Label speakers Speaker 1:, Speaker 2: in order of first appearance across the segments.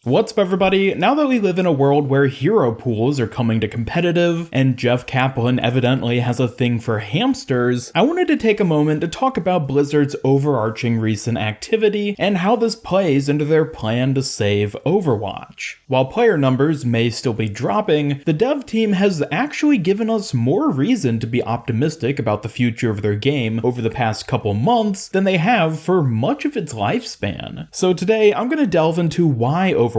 Speaker 1: What's up everybody? Now that we live in a world where hero pools are coming to competitive, and Jeff Kaplan evidently has a thing for hamsters, I wanted to take a moment to talk about Blizzard's overarching recent activity and how this plays into their plan to save Overwatch. While player numbers may still be dropping, the dev team has actually given us more reason to be optimistic about the future of their game over the past couple months than they have for much of its lifespan. So today I'm going to delve into why Overwatch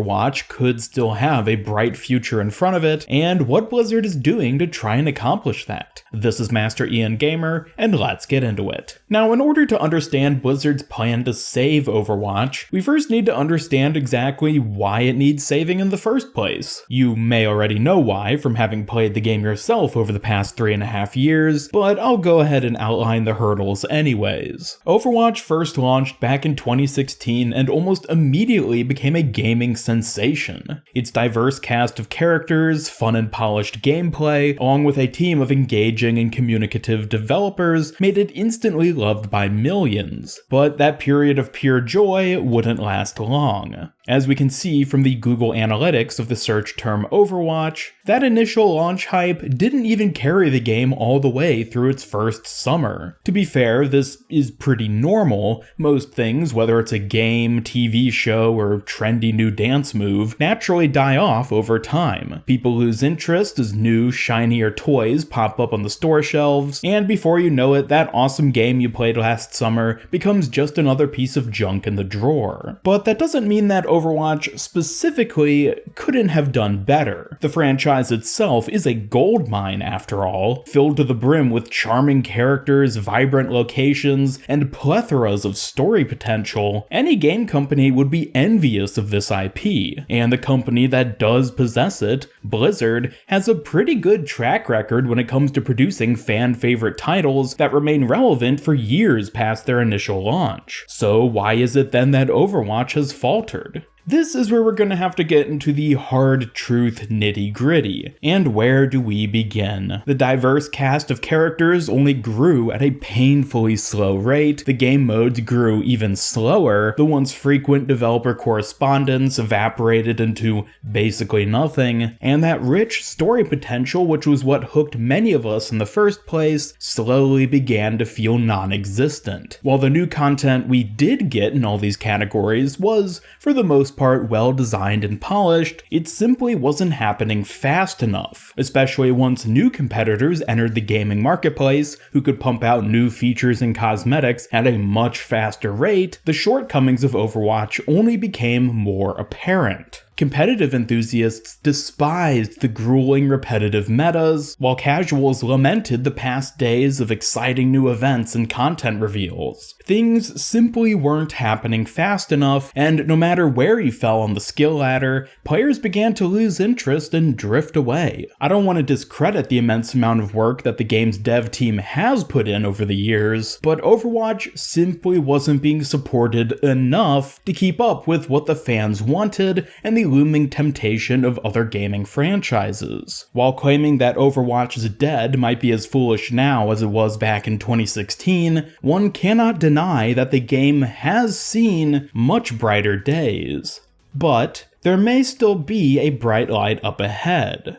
Speaker 1: could still have a bright future in front of it, and what Blizzard is doing to try and accomplish that. This is Master Ian Gamer, and let's get into it. Now, in order to understand Blizzard's plan to save Overwatch, we first need to understand exactly why it needs saving in the first place. You may already know why from having played the game yourself over the past 3.5 years, but I'll go ahead and outline the hurdles anyways. Overwatch first launched back in 2016 and almost immediately became a gaming sensation. Its diverse cast of characters, fun and polished gameplay, along with a team of engaging and communicative developers made it instantly loved by millions. But that period of pure joy wouldn't last long. As we can see from the Google Analytics of the search term Overwatch, that initial launch hype didn't even carry the game all the way through its first summer. To be fair, this is pretty normal. Most things, whether it's a game, TV show, or trendy new dance move, naturally die off over time. People lose interest as new, shinier toys pop up on the store shelves, and before you know it, that awesome game you played last summer becomes just another piece of junk in the drawer. But that doesn't mean that Overwatch specifically couldn't have done better. The franchise itself is a goldmine after all, filled to the brim with charming characters, vibrant locations, and plethoras of story potential. Any game company would be envious of this IP, and the company that does possess it, Blizzard, has a pretty good track record when it comes to producing fan-favorite titles that remain relevant for years past their initial launch. So why is it then that Overwatch has faltered? This is where we're going to have to get into the hard truth nitty-gritty. And where do we begin? The diverse cast of characters only grew at a painfully slow rate, the game modes grew even slower, the once frequent developer correspondence evaporated into basically nothing, and that rich story potential, which was what hooked many of us in the first place, slowly began to feel non-existent. While the new content we did get in all these categories was, for the most part, well designed and polished, it simply wasn't happening fast enough, especially once new competitors entered the gaming marketplace who could pump out new features and cosmetics at a much faster rate. The shortcomings of Overwatch only became more apparent. Competitive enthusiasts despised the grueling repetitive metas, while casuals lamented the past days of exciting new events and content reveals. Things simply weren't happening fast enough, and no matter where you fell on the skill ladder, players began to lose interest and drift away. I don't want to discredit the immense amount of work that the game's dev team has put in over the years, but Overwatch simply wasn't being supported enough to keep up with what the fans wanted and the looming temptation of other gaming franchises. While claiming that Overwatch is dead might be as foolish now as it was back in 2016, one cannot deny that the game has seen much brighter days. But there may still be a bright light up ahead.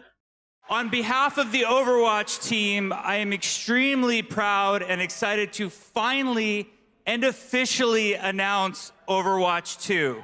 Speaker 2: On behalf of the Overwatch team, I am extremely proud and excited to finally and officially announce Overwatch 2.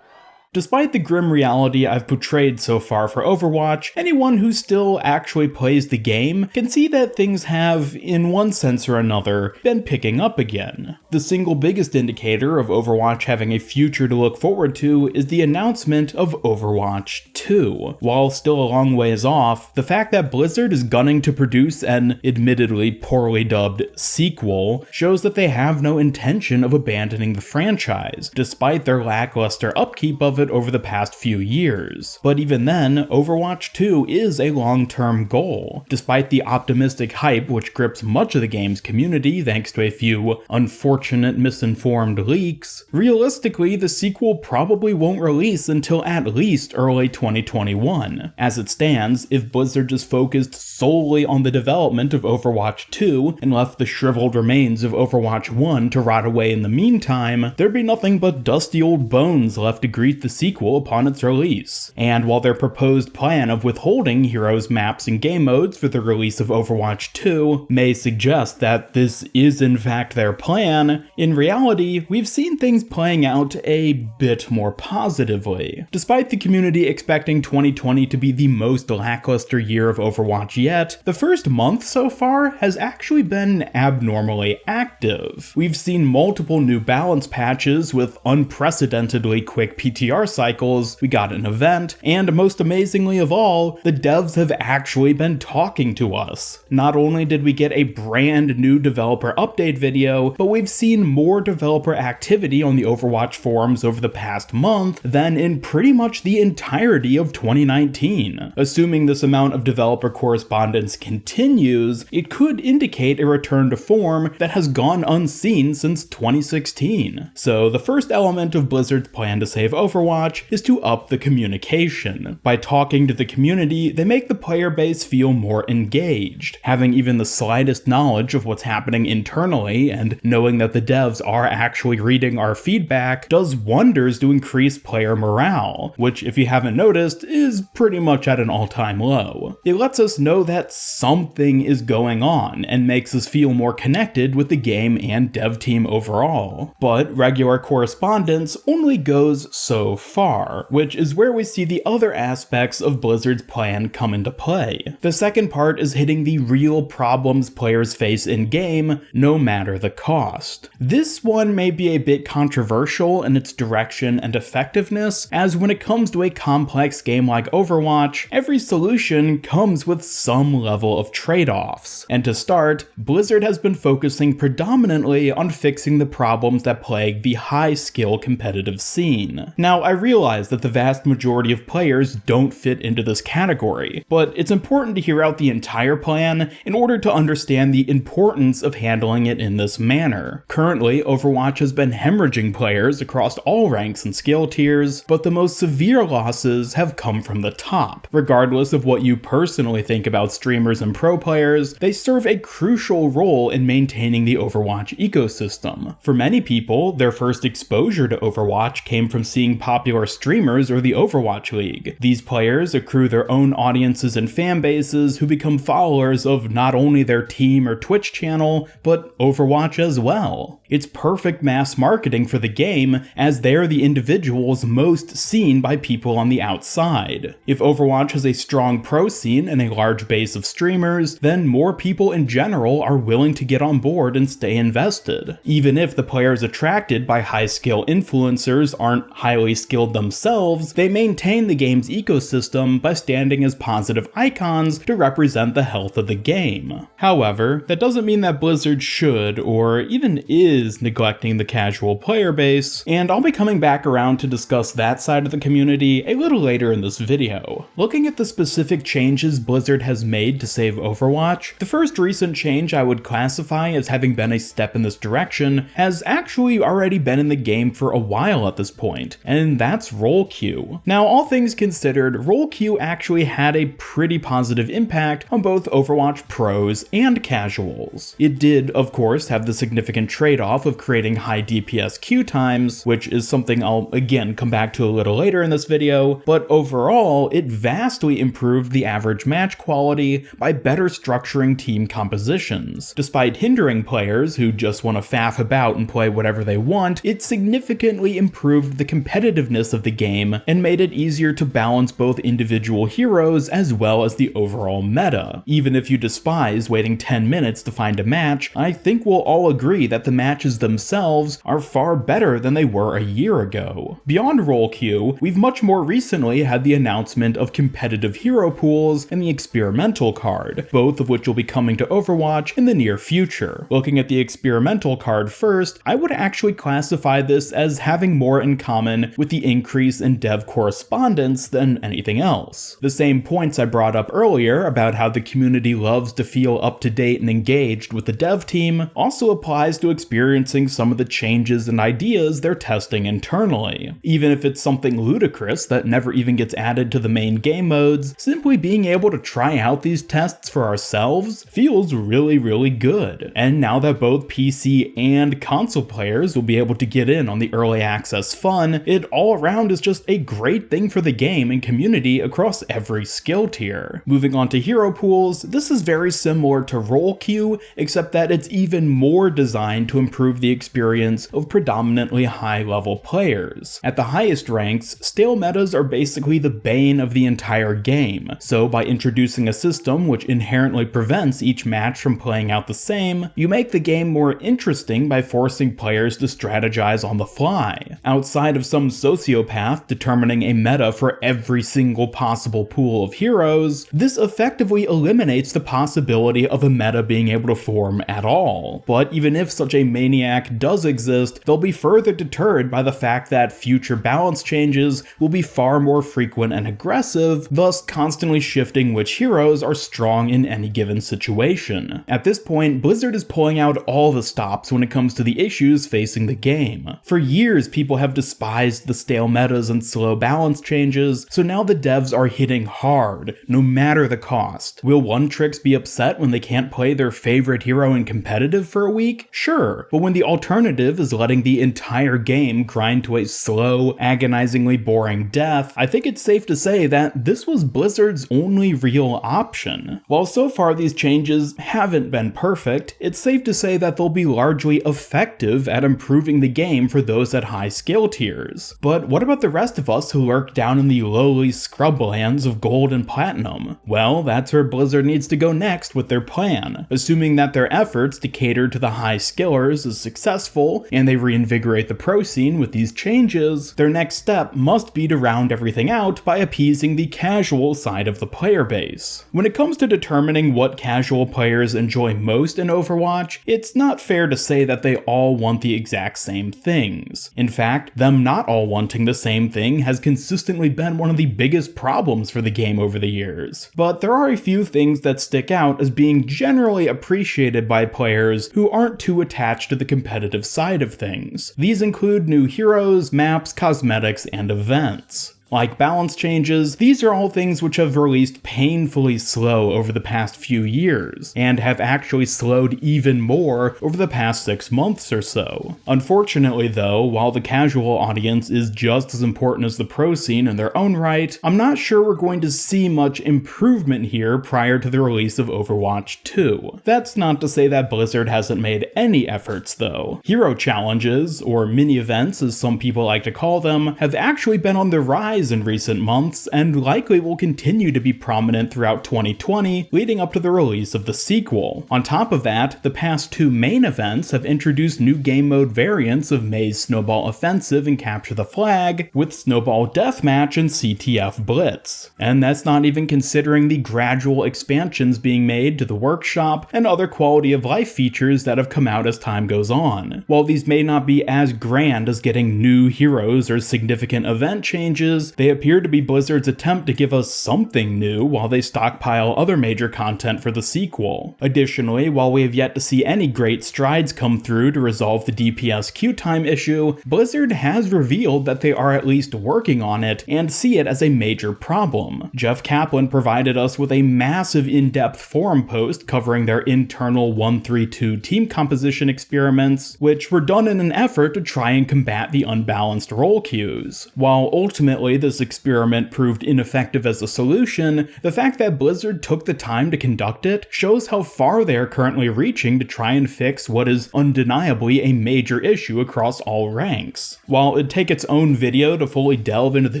Speaker 1: Despite the grim reality I've portrayed so far for Overwatch, anyone who still actually plays the game can see that things have, in one sense or another, been picking up again. The single biggest indicator of Overwatch having a future to look forward to is the announcement of Overwatch 2. While still a long ways off, the fact that Blizzard is gunning to produce an, admittedly poorly dubbed, sequel shows that they have no intention of abandoning the franchise, despite their lackluster upkeep of it over the past few years. But even then, Overwatch 2 is a long-term goal. Despite the optimistic hype which grips much of the game's community thanks to a few unfortunate misinformed leaks, realistically the sequel probably won't release until at least early 2021. As it stands, if Blizzard just focused solely on the development of Overwatch 2 and left the shriveled remains of Overwatch 1 to rot away in the meantime, there'd be nothing but dusty old bones left to greet the sequel upon its release. And while their proposed plan of withholding Heroes maps and game modes for the release of Overwatch 2 may suggest that this is in fact their plan, in reality, we've seen things playing out a bit more positively. Despite the community expecting 2020 to be the most lackluster year of Overwatch yet, the first month so far has actually been abnormally active. We've seen multiple new balance patches with unprecedentedly quick PTR cycles, we got an event, and most amazingly of all, the devs have actually been talking to us. Not only did we get a brand new developer update video, but we've seen more developer activity on the Overwatch forums over the past month than in pretty much the entirety of 2019. Assuming this amount of developer correspondence continues, it could indicate a return to form that has gone unseen since 2016. So the first element of Blizzard's plan to save Overwatch is to up the communication. By talking to the community, they make the player base feel more engaged. Having even the slightest knowledge of what's happening internally and knowing that the devs are actually reading our feedback does wonders to increase player morale, which if you haven't noticed is pretty much at an all-time low. It lets us know that something is going on and makes us feel more connected with the game and dev team overall. But regular correspondence only goes so far, which is where we see the other aspects of Blizzard's plan come into play. The second part is hitting the real problems players face in-game, no matter the cost. This one may be a bit controversial in its direction and effectiveness, as when it comes to a complex game like Overwatch, every solution comes with some level of trade-offs. And to start, Blizzard has been focusing predominantly on fixing the problems that plague the high-skill competitive scene. Now, I realize that the vast majority of players don't fit into this category, but it's important to hear out the entire plan in order to understand the importance of handling it in this manner. Currently, Overwatch has been hemorrhaging players across all ranks and skill tiers, but the most severe losses have come from the top. Regardless of what you personally think about streamers and pro players, they serve a crucial role in maintaining the Overwatch ecosystem. For many people, their first exposure to Overwatch came from seeing popular streamers or the Overwatch League. These players accrue their own audiences and fan bases who become followers of not only their team or Twitch channel, but Overwatch as well. It's perfect mass marketing for the game, as they're the individuals most seen by people on the outside. If Overwatch has a strong pro scene and a large base of streamers, then more people in general are willing to get on board and stay invested. Even if the players attracted by high-skill influencers aren't highly skilled themselves, they maintain the game's ecosystem by standing as positive icons to represent the health of the game. However, that doesn't mean that Blizzard should, or even is, neglecting the casual player base, and I'll be coming back around to discuss that side of the community a little later in this video. Looking at the specific changes Blizzard has made to save Overwatch, the first recent change I would classify as having been a step in this direction has actually already been in the game for a while at this point, and that's Rollcue. Now, all things considered, Rollcue actually had a pretty positive impact on both Overwatch pros and casuals. It did, of course, have the significant trade-off of creating high DPS queue times, which is something I'll again come back to a little later in this video, but overall, it vastly improved the average match quality by better structuring team compositions. Despite hindering players who just want to faff about and play whatever they want, it significantly improved the competitiveness of the game and made it easier to balance both individual heroes as well as the overall meta. Even if you despise waiting 10 minutes to find a match, I think we'll all agree that the matches themselves are far better than they were a year ago. Beyond Rollcue, we've much more recently had the announcement of competitive hero pools and the experimental card, both of which will be coming to Overwatch in the near future. Looking at the experimental card first, I would actually classify this as having more in common with the increase in dev correspondence than anything else. The same points I brought up earlier about how the community loves to feel up to date and engaged with the dev team also applies to experiencing some of the changes and ideas they're testing internally. Even if it's something ludicrous that never even gets added to the main game modes, simply being able to try out these tests for ourselves feels really good. And now that both PC and console players will be able to get in on the early access fun, it all around is just a great thing for the game and community across every skill tier. Moving on to Hero Pools, this is very similar to Rollcue, except that it's even more designed to improve the experience of predominantly high-level players. At the highest ranks, stale metas are basically the bane of the entire game, so by introducing a system which inherently prevents each match from playing out the same, you make the game more interesting by forcing players to strategize on the fly. Outside of some sociopath determining a meta for every single possible pool of heroes, this effectively eliminates the possibility of a meta being able to form at all. But even if such a maniac does exist, they'll be further deterred by the fact that future balance changes will be far more frequent and aggressive, thus constantly shifting which heroes are strong in any given situation. At this point, Blizzard is pulling out all the stops when it comes to the issues facing the game. For years, people have despised the stale metas and slow balance changes, so now the devs are hitting hard, no matter the cost. Will one-tricks be upset when they can't play their favorite hero in competitive for a week? Sure, but when the alternative is letting the entire game grind to a slow, agonizingly boring death, I think it's safe to say that this was Blizzard's only real option. While so far these changes haven't been perfect, it's safe to say that they'll be largely effective at improving the game for those at high skill tiers. But what about the rest of us who lurk down in the lowly scrublands of gold and platinum? Well, that's where Blizzard needs to go next with their plan. Assuming that their efforts to cater to the high skillers is successful, and they reinvigorate the pro scene with these changes, their next step must be to round everything out by appeasing the casual side of the player base. When it comes to determining what casual players enjoy most in Overwatch, it's not fair to say that they all want the exact same things. In fact, them not all wanting the same thing has consistently been one of the biggest problems for the game over the years. But there are a few things that stick out as being generally appreciated by players who aren't too attached to the competitive side of things. These include new heroes, maps, cosmetics, and events. Like balance changes, these are all things which have released painfully slow over the past few years, and have actually slowed even more over the past 6 months or so. Unfortunately though, while the casual audience is just as important as the pro scene in their own right, I'm not sure we're going to see much improvement here prior to the release of Overwatch 2. That's not to say that Blizzard hasn't made any efforts though. Hero challenges, or mini-events as some people like to call them, have actually been on the rise in recent months, and likely will continue to be prominent throughout 2020, leading up to the release of the sequel. On top of that, the past 2 main events have introduced new game mode variants of May's Snowball Offensive and Capture the Flag, with Snowball Deathmatch and CTF Blitz. And that's not even considering the gradual expansions being made to the workshop and other quality of life features that have come out as time goes on. While these may not be as grand as getting new heroes or significant event changes, they appear to be Blizzard's attempt to give us something new while they stockpile other major content for the sequel. Additionally, while we have yet to see any great strides come through to resolve the DPS Queue Time issue, Blizzard has revealed that they are at least working on it and see it as a major problem. Jeff Kaplan provided us with a massive in-depth forum post covering their internal 132 team composition experiments, which were done in an effort to try and combat the unbalanced role queues. While ultimately this experiment proved ineffective as a solution, the fact that Blizzard took the time to conduct it shows how far they are currently reaching to try and fix what is undeniably a major issue across all ranks. While it'd take its own video to fully delve into the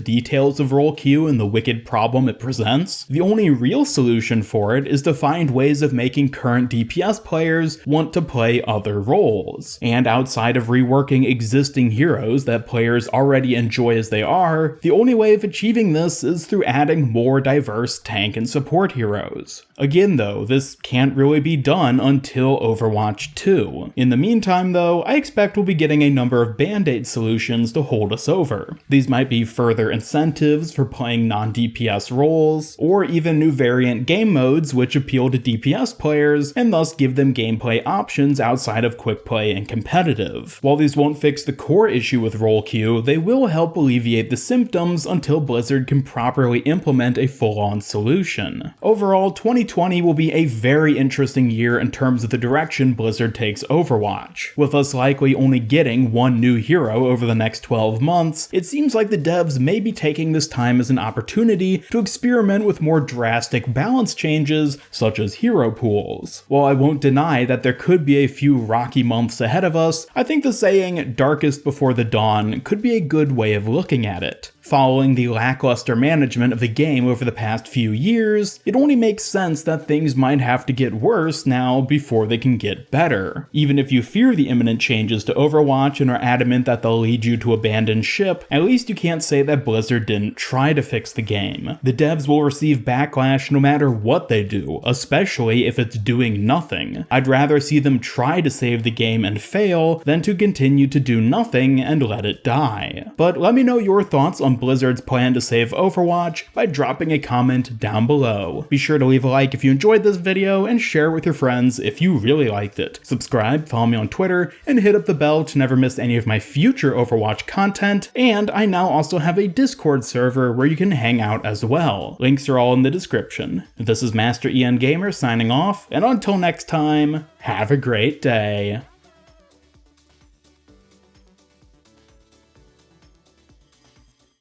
Speaker 1: details of Rollcue and the wicked problem it presents, the only real solution for it is to find ways of making current DPS players want to play other roles. And outside of reworking existing heroes that players already enjoy as they are, the only way of achieving this is through adding more diverse tank and support heroes. Again though, this can't really be done until Overwatch 2. In the meantime though, I expect we'll be getting a number of band-aid solutions to hold us over. These might be further incentives for playing non-DPS roles, or even new variant game modes which appeal to DPS players and thus give them gameplay options outside of quick play and competitive. While these won't fix the core issue with Rollcue, they will help alleviate the symptoms comes until Blizzard can properly implement a full-on solution. Overall, 2020 will be a very interesting year in terms of the direction Blizzard takes Overwatch. With us likely only getting one new hero over the next 12 months, it seems like the devs may be taking this time as an opportunity to experiment with more drastic balance changes, such as hero pools. While I won't deny that there could be a few rocky months ahead of us, I think the saying "darkest before the dawn" could be a good way of looking at it. Following the lackluster management of the game over the past few years, it only makes sense that things might have to get worse now before they can get better. Even if you fear the imminent changes to Overwatch and are adamant that they'll lead you to abandon ship, at least you can't say that Blizzard didn't try to fix the game. The devs will receive backlash no matter what they do, especially if it's doing nothing. I'd rather see them try to save the game and fail than to continue to do nothing and let it die. But let me know your thoughts on Blizzard's plan to save Overwatch by dropping a comment down below. Be sure to leave a like if you enjoyed this video and share it with your friends if you really liked it. Subscribe, follow me on Twitter, and hit up the bell to never miss any of my future Overwatch content, and I now also have a Discord server where you can hang out as well. Links are all in the description. This is Master EN Gamer signing off, and until next time, have a great day.